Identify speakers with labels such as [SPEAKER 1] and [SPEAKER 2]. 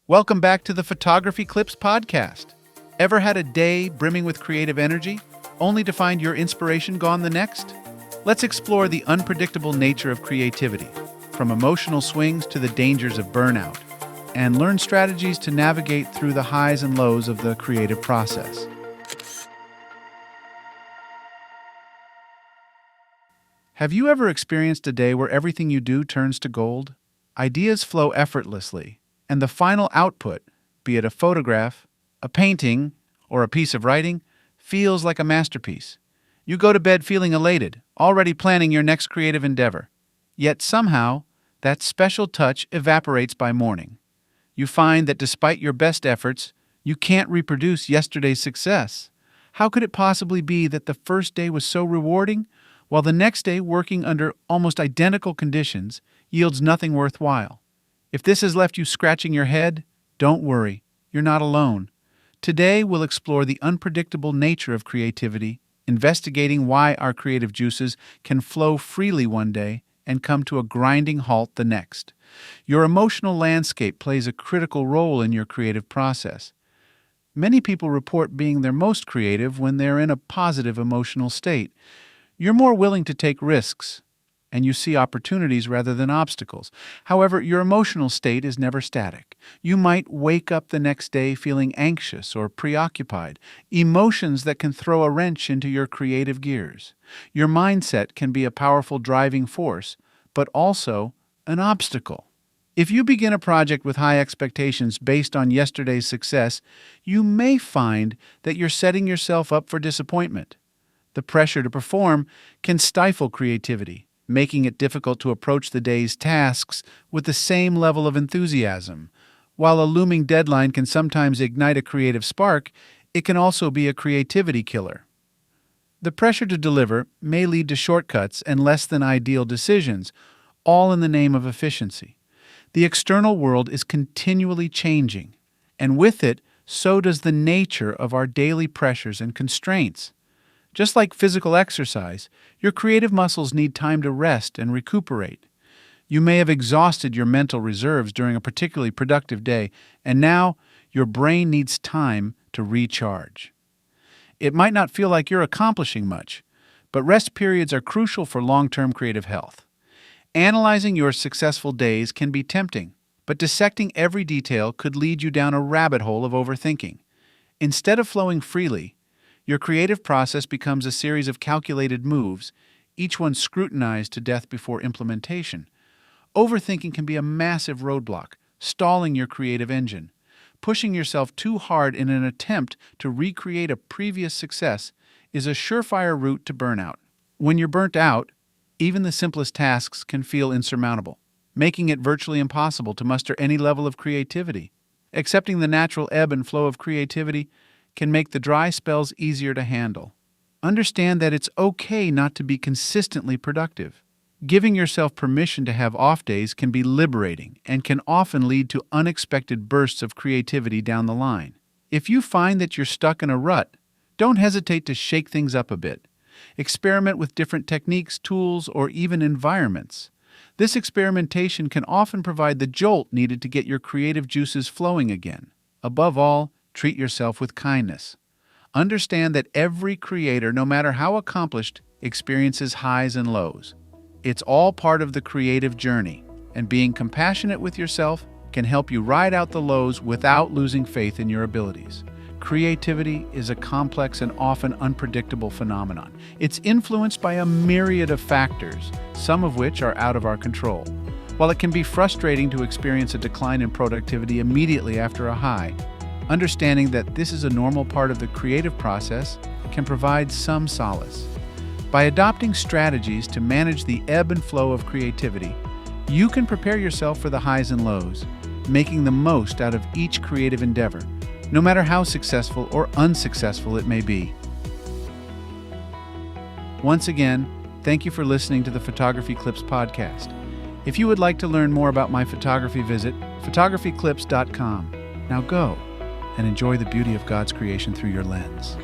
[SPEAKER 1] Welcome back to the Photography Clips podcast. Ever had a day brimming with creative energy, only to find your inspiration gone the next? Let's explore the unpredictable nature of creativity, from emotional swings to the dangers of burnout, and learn strategies to navigate through the highs and lows of the creative process. Have you ever experienced a day where everything you do turns to gold? Ideas flow effortlessly, and the final output, be it a photograph, a painting, or a piece of writing, feels like a masterpiece. You go to bed feeling elated, already planning your next creative endeavor. Yet somehow, that special touch evaporates by morning. You find that despite your best efforts, you can't reproduce yesterday's success. How could it possibly be that the first day was so rewarding, while the next day, working under almost identical conditions, yields nothing worthwhile? If this has left you scratching your head, don't worry, you're not alone. Today, we'll explore the unpredictable nature of creativity, investigating why our creative juices can flow freely one day and come to a grinding halt the next. Your emotional landscape plays a critical role in your creative process. Many people report being their most creative when they're in a positive emotional state. You're more willing to take risks, and you see opportunities rather than obstacles. However, your emotional state is never static. You might wake up the next day feeling anxious or preoccupied, emotions that can throw a wrench into your creative gears. Your mindset can be a powerful driving force, but also an obstacle. If you begin a project with high expectations based on yesterday's success, you may find that you're setting yourself up for disappointment. The pressure to perform can stifle creativity, making it difficult to approach the day's tasks with the same level of enthusiasm. While a looming deadline can sometimes ignite a creative spark, it can also be a creativity killer. The pressure to deliver may lead to shortcuts and less than ideal decisions, all in the name of efficiency. The external world is continually changing, and with it, so does the nature of our daily pressures and constraints. Just like physical exercise, your creative muscles need time to rest and recuperate. You may have exhausted your mental reserves during a particularly productive day, and now your brain needs time to recharge. It might not feel like you're accomplishing much, but rest periods are crucial for long-term creative health. Analyzing your successful days can be tempting, but dissecting every detail could lead you down a rabbit hole of overthinking. Instead of flowing freely, your creative process becomes a series of calculated moves, each one scrutinized to death before implementation. Overthinking can be a massive roadblock, stalling your creative engine. Pushing yourself too hard in an attempt to recreate a previous success is a surefire route to burnout. When you're burnt out, even the simplest tasks can feel insurmountable, making it virtually impossible to muster any level of creativity. Accepting the natural ebb and flow of creativity can make the dry spells easier to handle. Understand that it's okay not to be consistently productive. Giving yourself permission to have off days can be liberating and can often lead to unexpected bursts of creativity down the line. If you find that you're stuck in a rut, don't hesitate to shake things up a bit. Experiment with different techniques, tools, or even environments. This experimentation can often provide the jolt needed to get your creative juices flowing again. Above all, treat yourself with kindness. Understand that every creator, no matter how accomplished, experiences highs and lows. It's all part of the creative journey, and being compassionate with yourself can help you ride out the lows without losing faith in your abilities. Creativity is a complex and often unpredictable phenomenon. It's influenced by a myriad of factors, some of which are out of our control. While it can be frustrating to experience a decline in productivity immediately after a high, understanding that this is a normal part of the creative process can provide some solace. By adopting strategies to manage the ebb and flow of creativity, you can prepare yourself for the highs and lows, making the most out of each creative endeavor, no matter how successful or unsuccessful it may be. Once again, thank you for listening to the Photography Clips podcast. If you would like to learn more about my photography, visit photographyclips.com. Now go and enjoy the beauty of God's creation through your lens.